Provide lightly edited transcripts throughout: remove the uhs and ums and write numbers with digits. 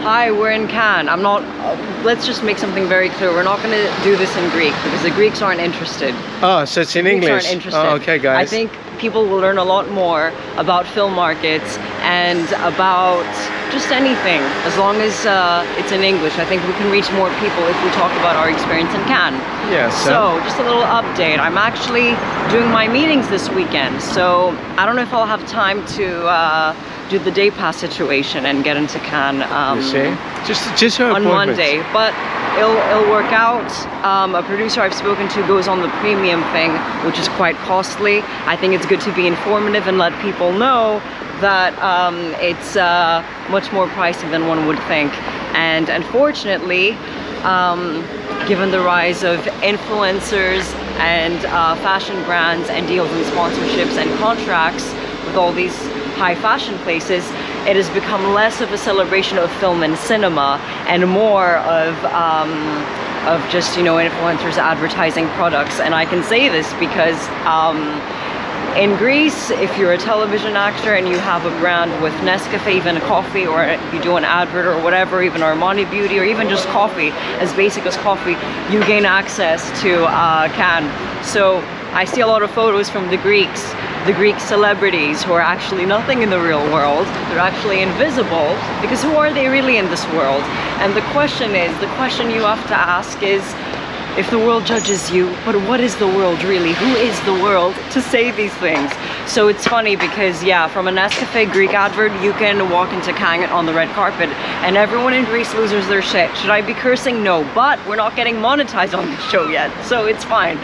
hi, we're in Cannes. I'm not, let's just make something very clear. We're not going to do this in Greek because the Greeks aren't interested. Oh, so it's in English. Aren't interested. Oh, okay, guys. I think people will learn a lot more about film markets and about just anything as long as it's in English. I think we can reach more people if we talk about our experience in Cannes. Yes. So just a little update. I'm actually doing my meetings this weekend, so I don't know if I'll have time to do the day pass situation and get into Cannes. You see? Just her on Monday, but it'll work out. A producer I've spoken to goes on the premium thing, which is quite costly. I think it's good to be informative and let people know that it's much more pricey than one would think. And unfortunately, given the rise of influencers and fashion brands and deals and sponsorships and contracts with all these high fashion places, it has become less of a celebration of film and cinema and more of just, you know, influencers advertising products. And I can say this because in Greece, if you're a television actor and you have a brand with Nescafe, even coffee, or you do an advert or whatever, even Armani Beauty, or even just coffee, as basic as coffee, you gain access to Cannes. So I see a lot of photos from the Greek celebrities who are actually nothing in the real world. They're actually invisible, because who are they really in this world? And the question you have to ask is, if the world judges you, but what is the world really? Who is the world to say these things? So it's funny because, yeah, from a Nescafe Greek advert, you can walk into Cannes on the red carpet and everyone in Greece loses their shit. Should I be cursing? No, but we're not getting monetized on the show yet, so it's fine.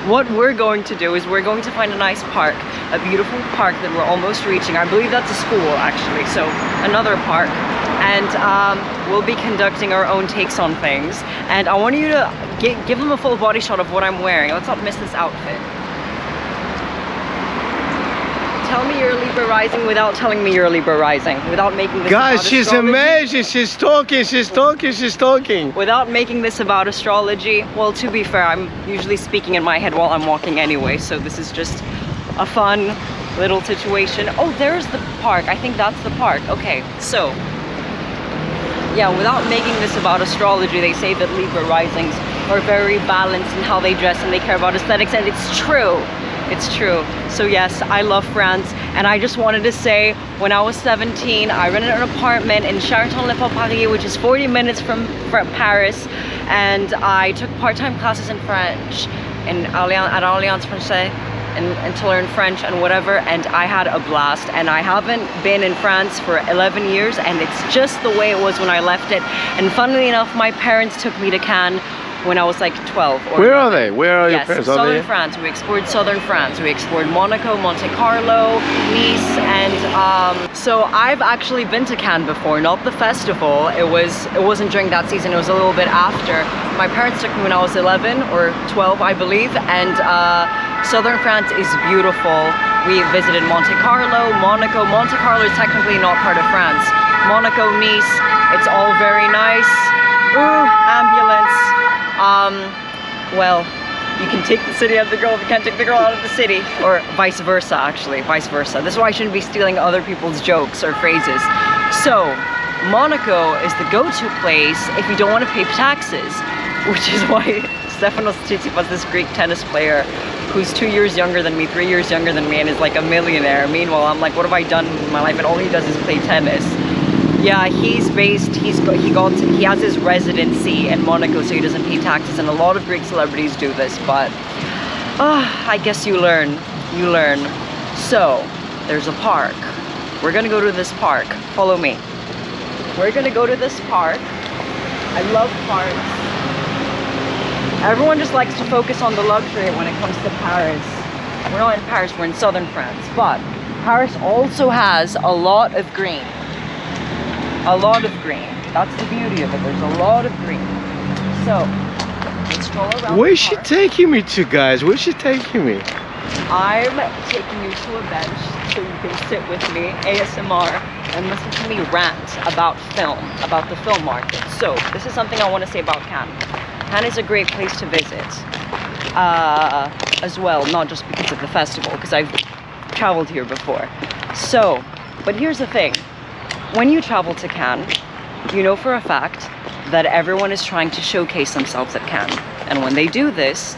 What we're going to do is we're going to find a nice park, a beautiful park that we're almost reaching. I believe that's a school, actually, so another park. And we'll be conducting our own takes on things. And I want you to give them a full body shot of what I'm wearing. Let's not miss this outfit. Tell me you're Libra rising without telling me you're Libra rising. Without making this guys, about she's astrology. amazing. She's talking. Without making this about astrology. Well, to be fair, I'm usually speaking in my head while I'm walking anyway. So this is just a fun little situation. Oh, there's the park. I think that's the park. Okay, so yeah, without making this about astrology, they say that Libra risings are very balanced in how they dress and they care about aesthetics, and it's true. It's true. So yes, I love France, and I just wanted to say, when I was 17, I rented an apartment in Charenton-le-Pont-Paris, which is 40 minutes from Paris, and I took part-time classes in French at Alliance Française and to learn French and whatever, and I had a blast. And I haven't been in France for 11 years, and it's just the way it was when I left it. And funnily enough, my parents took me to Cannes when I was like 12. Where are they? Where are your parents? Southern France. We explored southern France. We explored Monaco, Monte Carlo, Nice, and so I've actually been to Cannes before, not the festival. It wasn't during that season. It was a little bit after. My parents took me when I was 11 or 12, I believe, and southern France is beautiful. We visited Monte Carlo, Monaco. Monte Carlo is technically not part of France. Monaco, Nice, it's all very nice. Ooh, ambulance. Well, you can take the city out of the girl if you can't take the girl out of the city, or vice versa, actually, vice versa. This is why I shouldn't be stealing other people's jokes or phrases. So, Monaco is the go-to place if you don't want to pay taxes, which is why Stefanos Tsitsipas, this Greek tennis player, who's 2 years younger than me, 3 years younger than me, and is like a millionaire. Meanwhile, I'm like, what have I done in my life? And all he does is play tennis. Yeah, he has his residency in Monaco, so he doesn't pay taxes, and a lot of Greek celebrities do this, but I guess you learn. So, there's a park. We're gonna go to this park. Follow me. We're gonna go to this park. I love parks. Everyone just likes to focus on the luxury when it comes to Paris. We're not in Paris, we're in southern France, but Paris also has a lot of green. A lot of green. That's the beauty of it. There's a lot of green. So, let's stroll around. Where's she taking me to, guys? Where's she taking me? I'm taking you to a bench so you can sit with me, ASMR, and listen to me rant about film, about the film market. So, this is something I want to say about Cannes. Cannes is a great place to visit as well, not just because of the festival, because I've traveled here before. So, but here's the thing. When you travel to Cannes, you know for a fact that everyone is trying to showcase themselves at Cannes. And when they do this,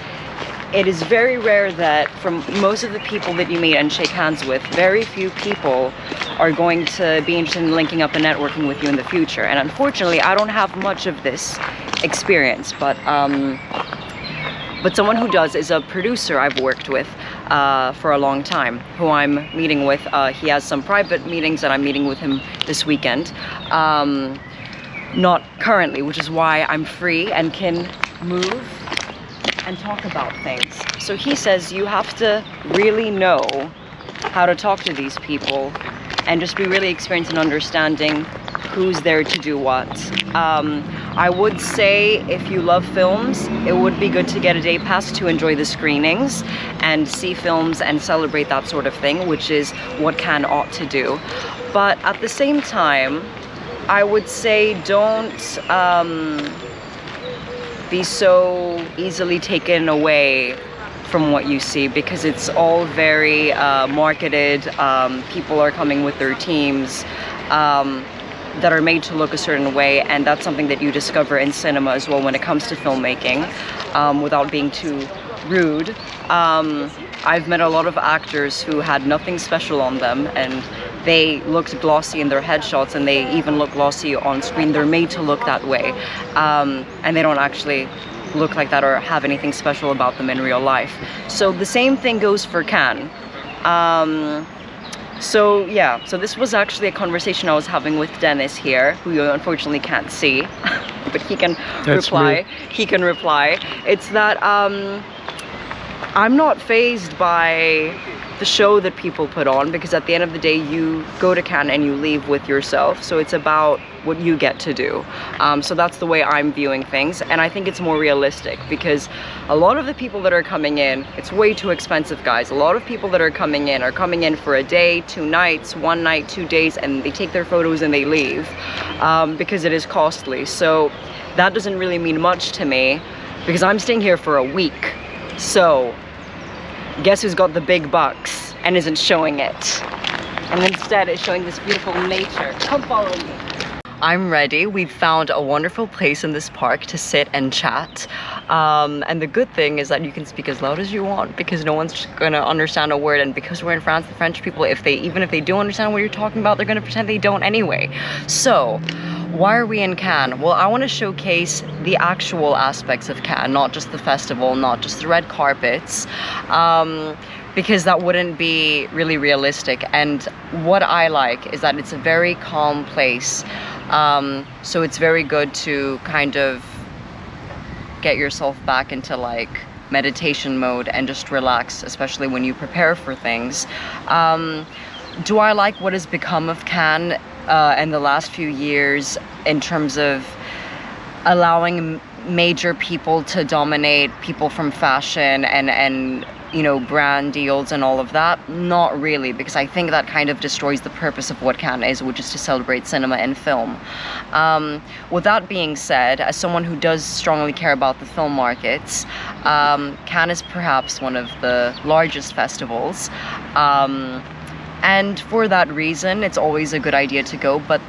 it is very rare that from most of the people that you meet and shake hands with, very few people are going to be interested in linking up and networking with you in the future. And unfortunately, I don't have much of this experience, but someone who does is a producer I've worked with for a long time, who I'm meeting with. He has some private meetings and I'm meeting with him this weekend. Not currently, which is why I'm free and can move and talk about things. So he says you have to really know how to talk to these people and just be really experienced in understanding who's there to do what. I would say if you love films, it would be good to get a day pass to enjoy the screenings and see films and celebrate that sort of thing, which is what Cannes ought to do. But at the same time, I would say don't be so easily taken away from what you see, because it's all very marketed. People are coming with their teams that are made to look a certain way, and that's something that you discover in cinema as well when it comes to filmmaking, without being too rude. I've met a lot of actors who had nothing special on them, and they looked glossy in their headshots, and they even look glossy on screen. They're made to look that way, and they don't actually look like that or have anything special about them in real life. So the same thing goes for Cannes. So yeah, so this was actually a conversation I was having with Dennis here, who you unfortunately can't see, but he can reply. He can reply. It's that I'm not fazed by the show that people put on, because at the end of the day, you go to Cannes and you leave with yourself. So it's about what you get to do. So that's the way I'm viewing things, and I think it's more realistic, because a lot of the people that are coming in, it's way too expensive, guys. A lot of people that are coming in for a day, 2 nights, 1 night, 2 days, and they take their photos and they leave, because it is costly. So that doesn't really mean much to me, because I'm staying here for a week. So guess who's got the big bucks and isn't showing it, and instead is showing this beautiful nature. Come follow me. I'm ready. We found a wonderful place in this park to sit and chat. And the good thing is that you can speak as loud as you want, because no one's gonna understand a word. And because we're in France, the French people, even if they do understand what you're talking about, they're gonna pretend they don't anyway. So why are we in Cannes? Well, I want to showcase the actual aspects of Cannes, not just the festival, not just the red carpets, because that wouldn't be really realistic. And what I like is that it's a very calm place. So it's very good to kind of get yourself back into like meditation mode and just relax, especially when you prepare for things. Do I like what has become of Cannes in the last few years in terms of allowing major people to dominate, people from fashion and you know, brand deals and all of that? Not really, because I think that kind of destroys the purpose of what Cannes is, which is to celebrate cinema and film. With that being said, as someone who does strongly care about the film markets, Cannes is perhaps one of the largest festivals. And for that reason, it's always a good idea to go, but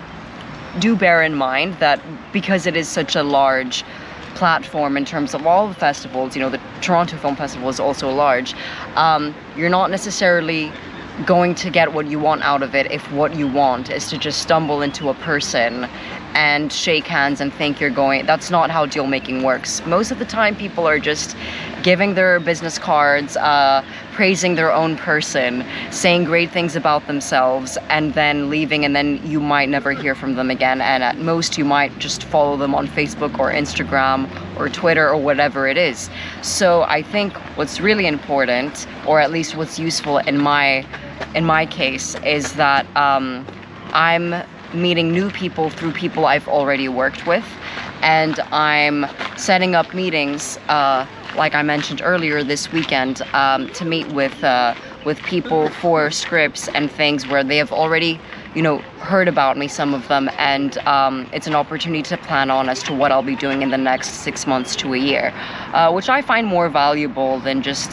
do bear in mind that because it is such a large platform in terms of all the festivals, you know, the Toronto Film Festival is also large, you're not necessarily going to get what you want out of it if what you want is to just stumble into a person and shake hands and think you're going. That's not how deal making works. Most of the time people are just giving their business cards, praising their own person, saying great things about themselves, and then leaving, and then you might never hear from them again, and at most you might just follow them on Facebook or Instagram or Twitter or whatever it is. So I think what's really important, or at least what's useful in my case, is that I'm meeting new people through people I've already worked with, and I'm setting up meetings like I mentioned earlier this weekend, to meet with people for scripts and things where they have already, you know, heard about me, some of them, and it's an opportunity to plan on as to what I'll be doing in the next 6 months to a year, which I find more valuable than just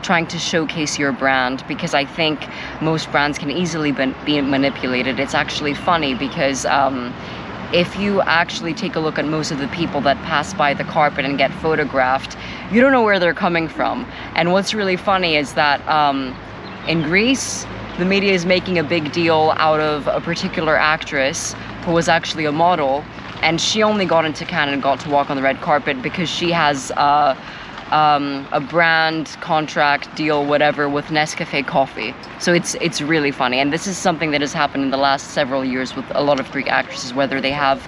trying to showcase your brand, because I think most brands can easily be manipulated. It's actually funny because if you actually take a look at most of the people that pass by the carpet and get photographed, you don't know where they're coming from. And what's really funny is that in Greece, the media is making a big deal out of a particular actress who was actually a model, and she only got into Cannes and got to walk on the red carpet because she has a brand contract deal, whatever, with Nescafe coffee. So it's really funny, and this is something that has happened in the last several years with a lot of Greek actresses, whether they have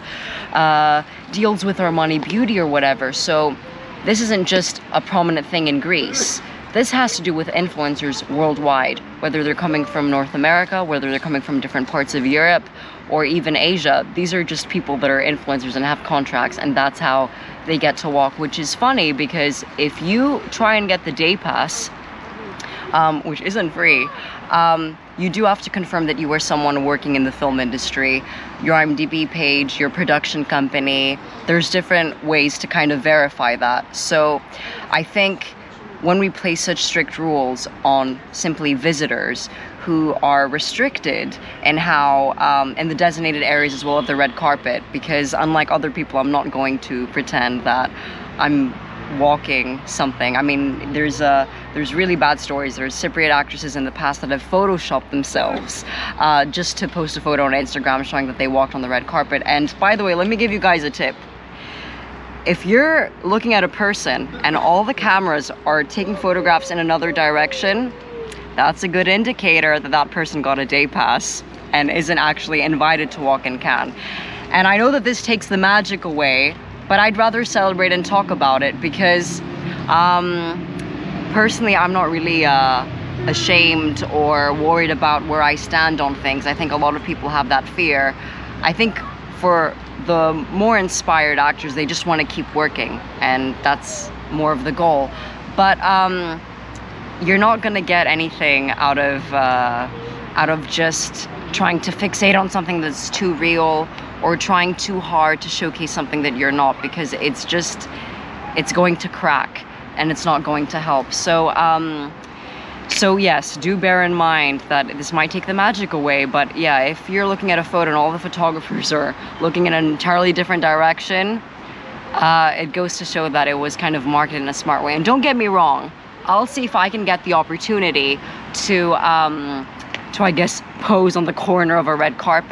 deals with Armani Beauty or whatever. So this isn't just a prominent thing in Greece. This has to do with influencers worldwide, whether they're coming from North America, whether they're coming from different parts of Europe, or even Asia. These are just people that are influencers and have contracts, and that's how they get to walk, which is funny because if you try and get the day pass, which isn't free, you do have to confirm that you are someone working in the film industry, your IMDb page, your production company. There's different ways to kind of verify that. So I think when we place such strict rules on simply visitors who are restricted in how in the designated areas as well of the red carpet, because unlike other people, I'm not going to pretend that I'm walking something. I mean, there's really bad stories. There's Cypriot actresses in the past that have photoshopped themselves just to post a photo on Instagram showing that they walked on the red carpet. And by the way, let me give you guys a tip. If you're looking at a person and all the cameras are taking photographs in another direction, that's a good indicator that that person got a day pass and isn't actually invited to walk in Cannes. And I know that this takes the magic away, but I'd rather celebrate and talk about it because personally, I'm not really ashamed or worried about where I stand on things. I think a lot of people have that fear. I think for the more inspired actors, they just want to keep working, and that's more of the goal. But you're not gonna get anything out of just trying to fixate on something that's too real or trying too hard to showcase something that you're not, because it's going to crack and it's not going to help. So yes, do bear in mind that this might take the magic away, but yeah, if you're looking at a photo and all the photographers are looking in an entirely different direction, it goes to show that it was kind of marketed in a smart way. And don't get me wrong, I'll see if I can get the opportunity to I guess, pose on the corner of a red carpet.